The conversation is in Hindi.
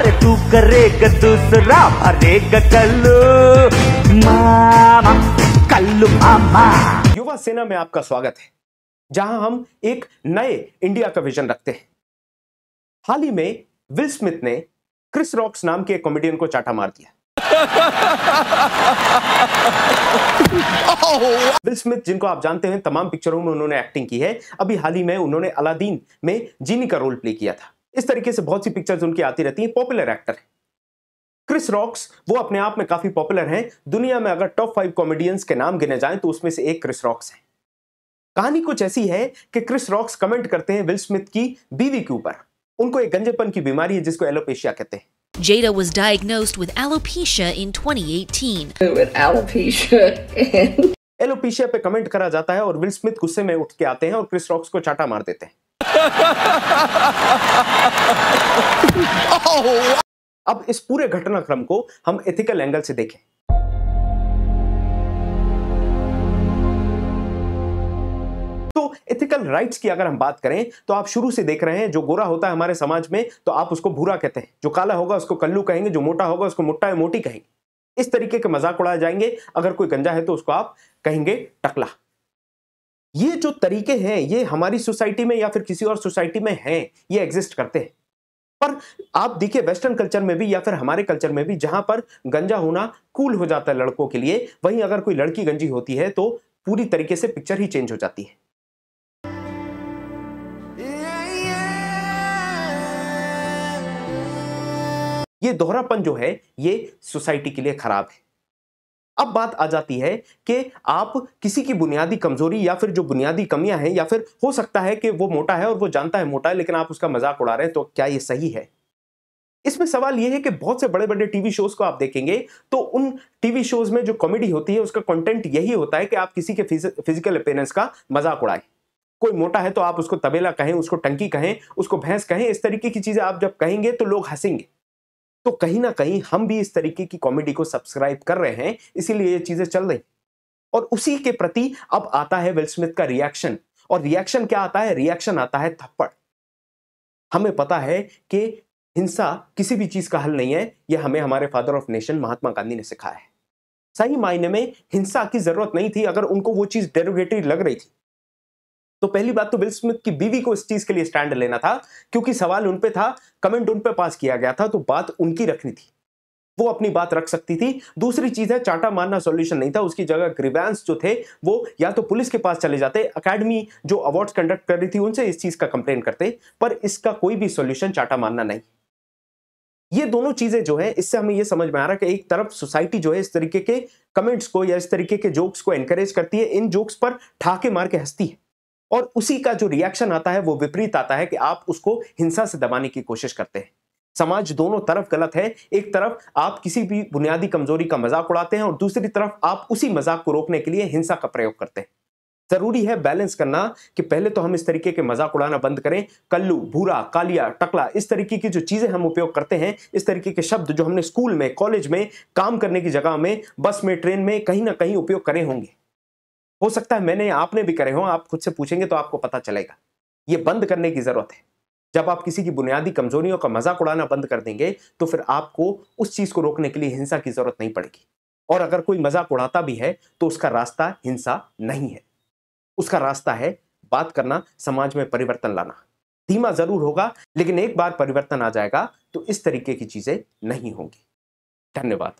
अरे तू करेगा दूसरा भरेगा कल्लू मामा, कल्लू मामा। युवा सेना में आपका स्वागत है, जहां हम एक नए इंडिया का विजन रखते हैं। हाल ही में विल स्मिथ ने क्रिस रॉक्स नाम के एक कॉमेडियन को चाटा मार दिया। विल स्मिथ, जिनको आप जानते हैं, तमाम पिक्चरों में उन्होंने एक्टिंग की है। अभी हाल ही में उन्होंने अलादीन में जीनी का रोल प्ले किया था। इस तरीके से बहुत सी पिक्चर्स उनकी आती रहती हैं। पॉपुलर एक्टर है क्रिस रॉक्स। वो अपने आप में काफी पॉपुलर हैं। दुनिया में अगर टॉप 5 कॉमेडियंस के नाम गिने जाएं तो उसमें से एक क्रिस रॉक्स है। कहानी कुछ ऐसी है कि क्रिस रॉक्स कमेंट करते हैं विल स्मिथ की बीवी के ऊपर। उनको एक गंजेपन की बीमारी है जिसको एलोपेशिया कहते हैं। Jada was diagnosed with alopecia in 2018. With alopecia and alopecia पे कमेंट करा जाता है और विल स्मिथ गुस्से में उठ के आते हैं और क्रिस रॉक्स को चाटा मार देते हैं। अब इस पूरे घटनाक्रम को हम एथिकल एंगल से देखें। तो एथिकल राइट्स की अगर हम बात करें तो आप शुरू से देख रहे हैं, जो गोरा होता है हमारे समाज में तो आप उसको भूरा कहते हैं, जो काला होगा उसको कल्लू कहेंगे, जो मोटा होगा उसको मुट्टा या मोटी कहेंगे। इस तरीके के मजाक उड़ाए जाएंगे। अगर कोई गंजा है तो उसको आप कहेंगे टकला। ये जो तरीके हैं ये हमारी सोसाइटी में या फिर किसी और सोसाइटी में हैं, ये एग्जिस्ट करते हैं। पर आप देखिए वेस्टर्न कल्चर में भी या फिर हमारे कल्चर में भी, जहां पर गंजा होना कूल हो जाता है लड़कों के लिए, वहीं अगर कोई लड़की गंजी होती है तो पूरी तरीके से पिक्चर ही चेंज हो जाती है। ये दोहरापन जो है ये सोसाइटी के लिए खराब है। अब बात आ जाती है कि आप किसी की बुनियादी कमजोरी या फिर जो बुनियादी कमियां हैं, या फिर हो सकता है कि वो मोटा है और वो जानता है मोटा है लेकिन आप उसका मजाक उड़ा रहे हैं, तो क्या ये सही है? इसमें सवाल ये है कि बहुत से बड़े बड़े टीवी शोज को आप देखेंगे तो उन टीवी शोज में जो कॉमेडी होती है उसका कंटेंट यही होता है कि आप किसी के फिजिकल अपीयरेंस का मजाक उड़ाएं। कोई मोटा है तो आप उसको तबेला कहें, उसको टंकी कहें, उसको भैंस कहें। इस तरीके की चीजें आप जब कहेंगे तो लोग हंसेंगे। तो कहीं ना कहीं हम भी इस तरीके की कॉमेडी को सब्सक्राइब कर रहे हैं, इसीलिए ये चीजें चल रही। और उसी के प्रति अब आता है विल स्मिथ का रिएक्शन। और रिएक्शन क्या आता है? रिएक्शन आता है थप्पड़। हमें पता है कि हिंसा किसी भी चीज का हल नहीं है। यह हमें हमारे father of nation Mahatma Gandhi ने सिखाया है। सही मायने में हिंसा की जरूरत नहीं थी अगर उनको वो चीज डेरोगेटरी लग रही थी। तो पहली बात तो विल स्मिथ की बीवी को इस चीज के लिए स्टैंड लेना था, क्योंकि सवाल उन पे था, कमेंट उन पे पास किया गया था, तो बात उनकी रखनी थी। वो अपनी बात रख सकती थी। दूसरी चीज है, चाटा मारना सॉल्यूशन नहीं था। उसकी जगह ग्रीवेंस जो थे वो या तो पुलिस के पास चले जाते, अकेडमी जो अवार्ड्स कंडक्ट कर रही थी उनसे इस चीज का कंप्लेन करते, पर इसका कोई भी सॉल्यूशन चाटा मारना नहीं। ये दोनों चीजें जो है, इससे हमें ये समझ में आ रहा है कि एक तरफ सोसाइटी जो है इस तरीके के कमेंट्स को या इस तरीके के जोक्स को एनकरेज करती है, इन जोक्स पर ठाके मार के हंसती है, और उसी का जो रिएक्शन आता है वो विपरीत आता है कि आप उसको हिंसा से दबाने की कोशिश करते हैं। समाज दोनों तरफ गलत है। एक तरफ आप किसी भी बुनियादी कमजोरी का मजाक उड़ाते हैं और दूसरी तरफ आप उसी मजाक को रोकने के लिए हिंसा का प्रयोग करते हैं। जरूरी है बैलेंस करना कि पहले तो हम इस तरीके के मजाक उड़ाना बंद करें। कल्लू, भूरा, कालिया, टकला, इस तरीके की जो चीजें हम उपयोग करते हैं, इस तरीके के शब्द जो हमने स्कूल में, कॉलेज में, काम करने की जगह में, बस में, ट्रेन में कहीं ना कहीं उपयोग करे होंगे। हो सकता है मैंने, आपने भी करे हो। आप खुद से पूछेंगे तो आपको पता चलेगा। ये बंद करने की जरूरत है। जब आप किसी की बुनियादी कमजोरियों का मजाक उड़ाना बंद कर देंगे तो फिर आपको उस चीज को रोकने के लिए हिंसा की जरूरत नहीं पड़ेगी। और अगर कोई मजाक उड़ाता भी है तो उसका रास्ता हिंसा नहीं है। उसका रास्ता है बात करना, समाज में परिवर्तन लाना। धीमा जरूर होगा, लेकिन एक बार परिवर्तन आ जाएगा तो इस तरीके की चीजें नहीं होंगी। धन्यवाद।